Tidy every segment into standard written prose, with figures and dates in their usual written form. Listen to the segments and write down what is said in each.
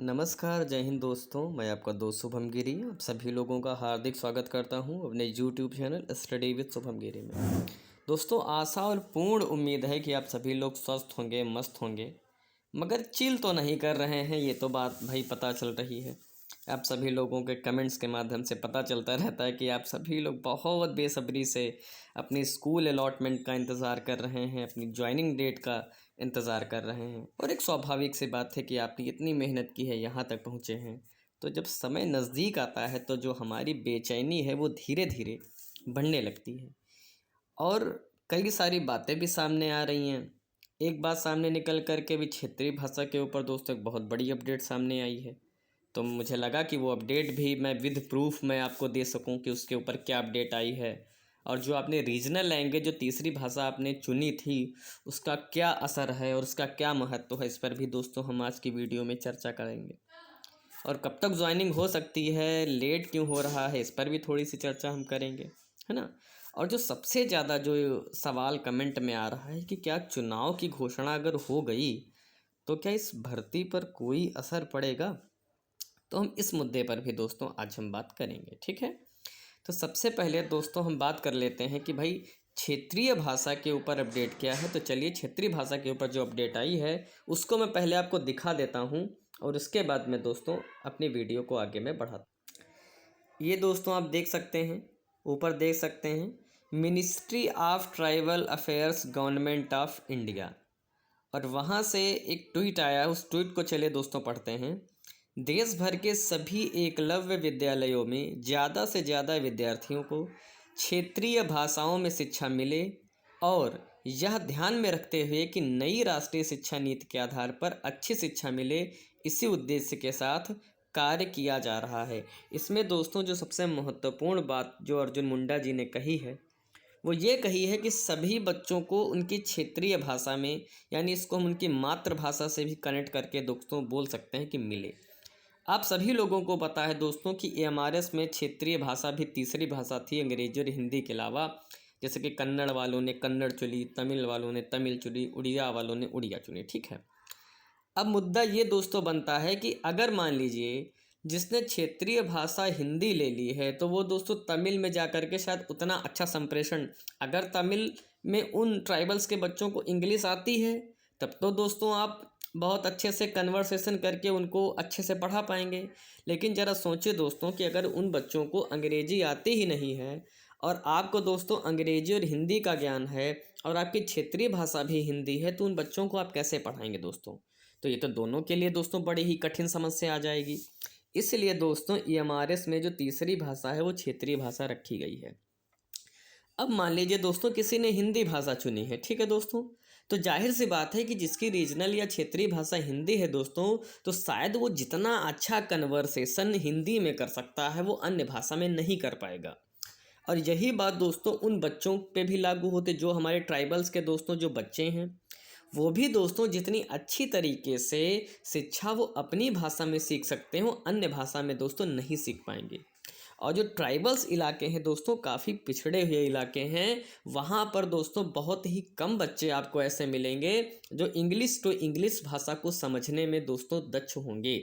नमस्कार, जय हिंद दोस्तों। मैं आपका दोस्त शुभम गिरी आप सभी लोगों का हार्दिक स्वागत करता हूं अपने YouTube channel study with Shubham Giri में। दोस्तों, आशा और पूर्ण उम्मीद है कि आप सभी लोग स्वस्थ होंगे, मस्त होंगे, मगर चिल तो नहीं कर रहे हैं। ये तो बात भाई पता चल रही है। आप सभी लोगों के कमेंट्स के माध्यम से पता चलता रहता है कि आप सभी लोग बहुत बेसब्री से अपनी स्कूल अलॉटमेंट का इंतज़ार कर रहे हैं, अपनी जॉइनिंग डेट का इंतज़ार कर रहे हैं। और एक स्वाभाविक सी बात है कि आपने इतनी मेहनत की है, यहाँ तक पहुँचे हैं, तो जब समय नज़दीक आता है तो जो हमारी बेचैनी है वो धीरे धीरे बढ़ने लगती है। और कई सारी बातें भी सामने आ रही हैं। एक बात सामने निकल कर के भी क्षेत्रीय भाषा के ऊपर दोस्तों एक बहुत बड़ी अपडेट सामने आई है। तो मुझे लगा कि वो अपडेट भी मैं विद प्रूफ मैं आपको दे सकूं कि उसके ऊपर क्या अपडेट आई है, और जो आपने रीजनल लैंग्वेज जो तीसरी भाषा आपने चुनी थी उसका क्या असर है और उसका क्या महत्व है, इस पर भी दोस्तों हम आज की वीडियो में चर्चा करेंगे। और कब तक ज्वाइनिंग हो सकती है, लेट क्यों हो रहा है, इस पर भी थोड़ी सी चर्चा हम करेंगे, है ना। और जो सबसे ज़्यादा जो सवाल कमेंट में आ रहा है कि क्या चुनाव की घोषणा अगर हो गई तो क्या इस भर्ती पर कोई असर पड़ेगा, तो हम इस मुद्दे पर भी दोस्तों आज हम बात करेंगे, ठीक है। तो सबसे पहले दोस्तों हम बात कर लेते हैं कि भाई क्षेत्रीय भाषा के ऊपर अपडेट क्या है। तो चलिए, क्षेत्रीय भाषा के ऊपर जो अपडेट आई है उसको मैं पहले आपको दिखा देता हूँ, और उसके बाद में दोस्तों अपनी वीडियो को आगे मैं बढ़ाता हूँ। ये दोस्तों आप देख सकते हैं, ऊपर देख सकते हैं, ministry of tribal affairs government of India, और वहाँ से एक ट्वीट आया। उस ट्वीट को चलिए दोस्तों पढ़ते हैं। देश भर के सभी एकलव्य विद्यालयों में ज़्यादा से ज़्यादा विद्यार्थियों को क्षेत्रीय भाषाओं में शिक्षा मिले, और यह ध्यान में रखते हुए कि नई राष्ट्रीय शिक्षा नीति के आधार पर अच्छी शिक्षा मिले, इसी उद्देश्य के साथ कार्य किया जा रहा है। इसमें दोस्तों जो सबसे महत्वपूर्ण बात जो अर्जुन मुंडा जी ने कही है वो ये कही है कि सभी बच्चों को उनकी क्षेत्रीय भाषा में, यानी इसको हम उनकी मातृभाषा से भी कनेक्ट करके दोस्तों बोल सकते हैं कि मिले। आप सभी लोगों को पता है दोस्तों कि एमआरएस में क्षेत्रीय भाषा भी तीसरी भाषा थी अंग्रेजी और हिंदी के अलावा। जैसे कि कन्नड़ वालों ने कन्नड़ चुनी, तमिल वालों ने तमिल चुनी, उड़िया वालों ने उड़िया चुनी, ठीक है। अब मुद्दा ये दोस्तों बनता है कि अगर मान लीजिए जिसने क्षेत्रीय भाषा हिंदी ले ली है तो वो दोस्तों तमिल में जा कर के शायद उतना अच्छा संप्रेषण, अगर तमिल में उन ट्राइबल्स के बच्चों को इंग्लिश आती है तब तो दोस्तों आप बहुत अच्छे से कन्वर्सेशन करके उनको अच्छे से पढ़ा पाएंगे। लेकिन ज़रा सोचिए दोस्तों कि अगर उन बच्चों को अंग्रेजी आती ही नहीं है और आपको दोस्तों अंग्रेजी और हिंदी का ज्ञान है और आपकी क्षेत्रीय भाषा भी हिंदी है, तो उन बच्चों को आप कैसे पढ़ाएंगे दोस्तों। तो ये तो दोनों के लिए दोस्तों बड़ी ही कठिन समस्या आ जाएगी। इसलिए दोस्तों ईएमआरएस में जो तीसरी भाषा है वो क्षेत्रीय भाषा रखी गई है। अब मान लीजिए दोस्तों किसी ने हिंदी भाषा चुनी है, ठीक है दोस्तों, तो जाहिर सी बात है कि जिसकी रीजनल या क्षेत्रीय भाषा हिंदी है दोस्तों, तो शायद वो जितना अच्छा कन्वर्सेशन हिंदी में कर सकता है वो अन्य भाषा में नहीं कर पाएगा। और यही बात दोस्तों उन बच्चों पे भी लागू होते जो हमारे ट्राइबल्स के दोस्तों जो बच्चे हैं, वो भी दोस्तों जितनी अच्छी तरीके से शिक्षा वो अपनी भाषा में सीख सकते हैं वो अन्य भाषा में दोस्तों नहीं सीख पाएंगे। और जो ट्राइबल्स इलाके हैं दोस्तों, काफ़ी पिछड़े हुए इलाके हैं, वहाँ पर दोस्तों बहुत ही कम बच्चे आपको ऐसे मिलेंगे जो इंग्लिश टू इंग्लिश भाषा को समझने में दोस्तों दक्ष होंगे।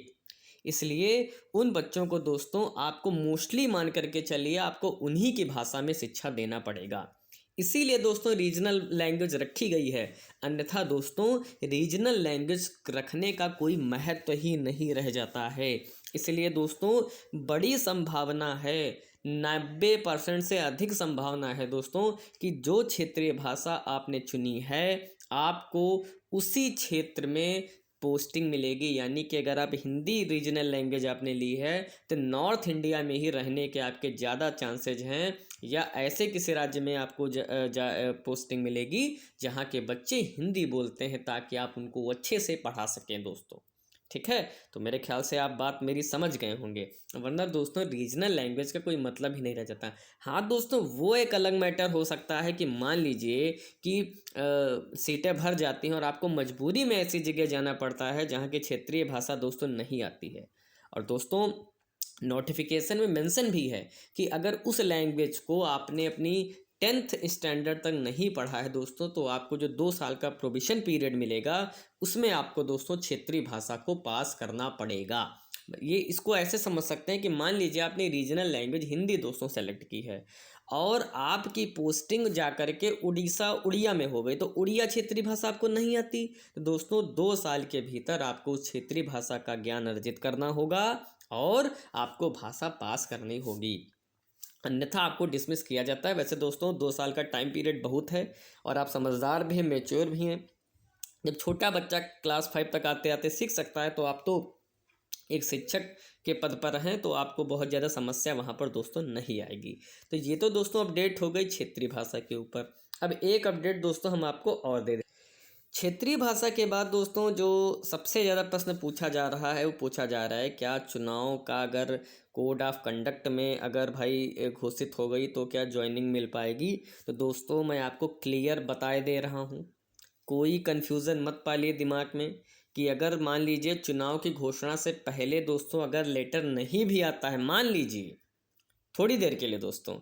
इसलिए उन बच्चों को दोस्तों आपको मोस्टली मान करके चलिए आपको उन्हीं की भाषा में शिक्षा देना पड़ेगा। इसीलिए दोस्तों रीजनल लैंग्वेज रखी गई है, अन्यथा दोस्तों रीजनल लैंग्वेज रखने का कोई महत्व ही नहीं रह जाता है। इसलिए दोस्तों बड़ी संभावना है, 90% से अधिक संभावना है दोस्तों कि जो क्षेत्रीय भाषा आपने चुनी है आपको उसी क्षेत्र में पोस्टिंग मिलेगी। यानी कि अगर आप हिंदी रीजनल लैंग्वेज आपने ली है तो नॉर्थ इंडिया में ही रहने के आपके ज़्यादा चांसेज हैं, या ऐसे किसी राज्य में आपको पोस्टिंग मिलेगी जहाँ के बच्चे हिंदी बोलते हैं, ताकि आप उनको अच्छे से पढ़ा सकें दोस्तों, ठीक है। तो मेरे ख्याल से आप बात मेरी समझ गए होंगे, वरना दोस्तों रीजनल लैंग्वेज का कोई मतलब ही नहीं रह जाता। हाँ दोस्तों, वो एक अलग मैटर हो सकता है कि मान लीजिए कि सीटें भर जाती हैं और आपको मजबूरी में ऐसी जगह जाना पड़ता है जहाँ की क्षेत्रीय भाषा दोस्तों नहीं आती है, और दोस्तों नोटिफिकेशन में मेंशन भी है कि अगर उस लैंग्वेज को आपने अपनी 10th स्टैंडर्ड तक नहीं पढ़ा है दोस्तों, तो आपको जो 2 साल का प्रोविज़न पीरियड मिलेगा उसमें आपको दोस्तों क्षेत्रीय भाषा को पास करना पड़ेगा। ये इसको ऐसे समझ सकते हैं कि मान लीजिए आपने रीजनल लैंग्वेज हिंदी दोस्तों सेलेक्ट की है और आपकी पोस्टिंग जा कर के उड़िया में हो गई, तो उड़िया क्षेत्रीय भाषा आपको नहीं आती, तो दोस्तों 2 साल के भीतर आपको उस क्षेत्रीय भाषा का ज्ञान अर्जित करना होगा और आपको भाषा पास करनी होगी, अन्यथा आपको डिसमिस किया जाता है। वैसे दोस्तों 2 साल का टाइम पीरियड बहुत है और आप समझदार भी हैं, मैच्योर भी हैं। जब छोटा बच्चा क्लास 5 तक आते आते सीख सकता है, तो आप तो एक शिक्षक के पद पर हैं, तो आपको बहुत ज़्यादा समस्या वहाँ पर दोस्तों नहीं आएगी। तो ये तो दोस्तों अपडेट हो गई क्षेत्रीय भाषा के ऊपर। अब एक अपडेट दोस्तों हम आपको और दे दें। क्षेत्रीय भाषा के बाद दोस्तों जो सबसे ज़्यादा प्रश्न पूछा जा रहा है वो पूछा जा रहा है, क्या चुनाव का अगर कोड ऑफ कंडक्ट में अगर भाई घोषित हो गई तो क्या ज्वाइनिंग मिल पाएगी। तो दोस्तों मैं आपको क्लियर बताए दे रहा हूँ, कोई कन्फ्यूज़न मत पालिए दिमाग में कि अगर मान लीजिए चुनाव की घोषणा से पहले दोस्तों अगर लेटर नहीं भी आता है, मान लीजिए थोड़ी देर के लिए दोस्तों,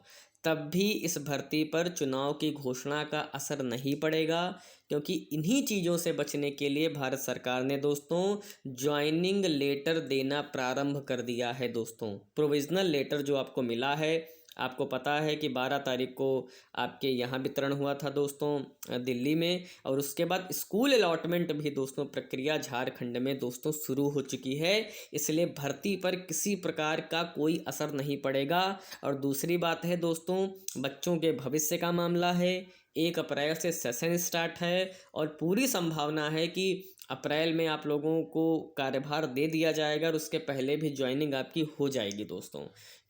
तब भी इस भर्ती पर चुनाव की घोषणा का असर नहीं पड़ेगा, क्योंकि इन्हीं चीज़ों से बचने के लिए भारत सरकार ने दोस्तों ज्वाइनिंग लेटर देना प्रारंभ कर दिया है दोस्तों। प्रोविज़नल लेटर जो आपको मिला है, आपको पता है कि 12 तारीख को आपके यहाँ वितरण हुआ था दोस्तों दिल्ली में, और उसके बाद स्कूल अलॉटमेंट भी दोस्तों प्रक्रिया झारखंड में दोस्तों शुरू हो चुकी है, इसलिए भर्ती पर किसी प्रकार का कोई असर नहीं पड़ेगा। और दूसरी बात है दोस्तों, बच्चों के भविष्य का मामला है, 1 अप्रैल से सेशन स्टार्ट है और पूरी संभावना है कि अप्रैल में आप लोगों को कार्यभार दे दिया जाएगा और उसके पहले भी ज्वाइनिंग आपकी हो जाएगी दोस्तों,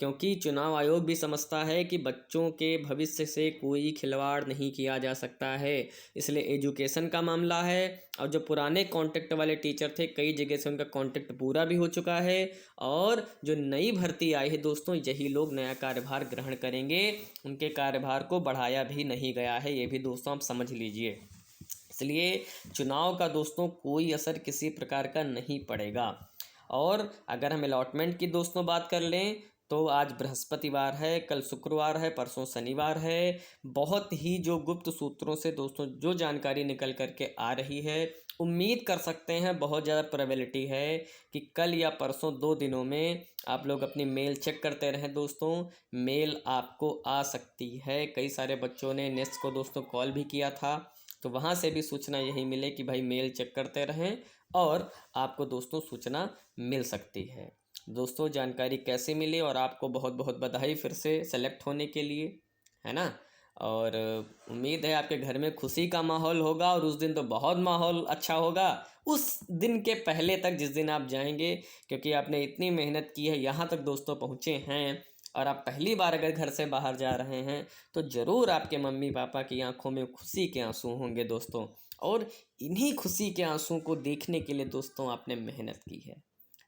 क्योंकि चुनाव आयोग भी समझता है कि बच्चों के भविष्य से कोई खिलवाड़ नहीं किया जा सकता है, इसलिए एजुकेशन का मामला है। और जो पुराने कॉन्ट्रैक्ट वाले टीचर थे, कई जगह से उनका कॉन्ट्रैक्ट पूरा भी हो चुका है, और जो नई भर्ती आई है दोस्तों, यही लोग नया कार्यभार ग्रहण करेंगे, उनके कार्यभार को बढ़ाया भी नहीं गया है, ये भी दोस्तों आप समझ लीजिए। इसलिए चुनाव का दोस्तों कोई असर किसी प्रकार का नहीं पड़ेगा। और अगर हम अलॉटमेंट की दोस्तों बात कर लें, तो आज बृहस्पतिवार है, कल शुक्रवार है, परसों शनिवार है। बहुत ही जो गुप्त सूत्रों से दोस्तों जो जानकारी निकल करके आ रही है, उम्मीद कर सकते हैं बहुत ज़्यादा प्रोबेबिलिटी है कि कल या परसों 2 दिनों में आप लोग अपनी मेल चेक करते रहें दोस्तों, मेल आपको आ सकती है। कई सारे बच्चों ने नेस्ट को दोस्तों कॉल भी किया था, तो वहाँ से भी सूचना यही मिले कि भाई मेल चेक करते रहें और आपको दोस्तों सूचना मिल सकती है। दोस्तों जानकारी कैसे मिली, और आपको बहुत बहुत बधाई फिर से सेलेक्ट होने के लिए, है ना। और उम्मीद है आपके घर में खुशी का माहौल होगा, और उस दिन तो बहुत माहौल अच्छा होगा उस दिन के पहले तक जिस दिन आप जाएंगे, क्योंकि आपने इतनी मेहनत की है, यहाँ तक दोस्तों पहुँचे हैं, और आप पहली बार अगर घर से बाहर जा रहे हैं तो ज़रूर आपके मम्मी पापा की आंखों में खुशी के आंसू होंगे दोस्तों, और इन्हीं खुशी के आंसू को देखने के लिए दोस्तों आपने मेहनत की है,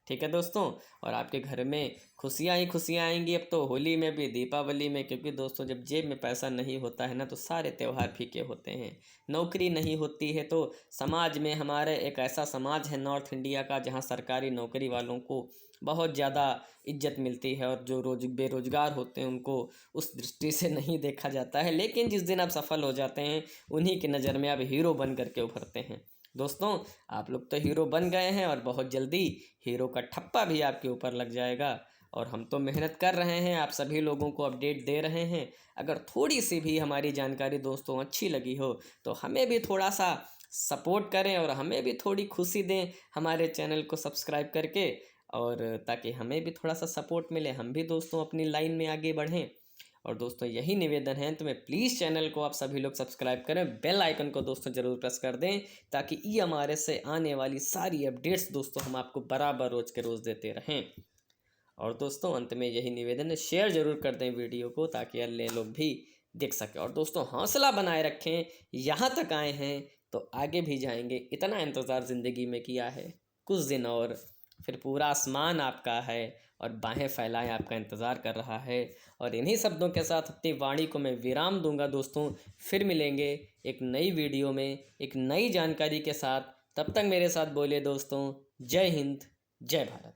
ठीक है दोस्तों। और आपके घर में खुशियाँ ही खुशियाँ आएंगी, अब तो होली में भी, दीपावली में, क्योंकि दोस्तों जब जेब में पैसा नहीं होता है ना, तो सारे त्यौहार फीके होते हैं। नौकरी नहीं होती है तो समाज में, हमारे एक ऐसा समाज है नॉर्थ इंडिया का, जहाँ सरकारी नौकरी वालों को बहुत ज़्यादा इज्जत मिलती है, और जो बेरोजगार होते हैं उनको उस दृष्टि से नहीं देखा जाता है। लेकिन जिस दिन आप सफल हो जाते हैं, उन्हीं की नज़र में आप हीरो बन करके उभरते हैं दोस्तों। आप लोग तो हीरो बन गए हैं, और बहुत जल्दी हीरो का ठप्पा भी आपके ऊपर लग जाएगा। और हम तो मेहनत कर रहे हैं, आप सभी लोगों को अपडेट दे रहे हैं। अगर थोड़ी सी भी हमारी जानकारी दोस्तों अच्छी लगी हो तो हमें भी थोड़ा सा सपोर्ट करें, और हमें भी थोड़ी खुशी दें हमारे चैनल को सब्सक्राइब करके, और ताकि हमें भी थोड़ा सा सपोर्ट मिले, हम भी दोस्तों अपनी लाइन में आगे बढ़ें। और दोस्तों यही निवेदन है, तो मैं प्लीज़ चैनल को आप सभी लोग सब्सक्राइब करें, बेल आइकन को दोस्तों ज़रूर प्रेस कर दें, ताकि ये हमारे से आने वाली सारी अपडेट्स दोस्तों हम आपको बराबर रोज़ के रोज़ देते रहें। और दोस्तों अंत में यही निवेदन है, शेयर ज़रूर कर दें वीडियो को, ताकि अन्य लोग भी देख सकें। और दोस्तों हौसला बनाए रखें, यहाँ तक आए हैं तो आगे भी जाएंगे, इतना इंतज़ार ज़िंदगी में किया है, कुछ दिन और फिर पूरा आसमान आपका है, और बाहें फैलाएं आपका इंतज़ार कर रहा है। और इन्हीं शब्दों के साथ अपनी वाणी को मैं विराम दूंगा दोस्तों, फिर मिलेंगे एक नई वीडियो में एक नई जानकारी के साथ। तब तक मेरे साथ बोलिए दोस्तों, जय हिंद, जय भारत।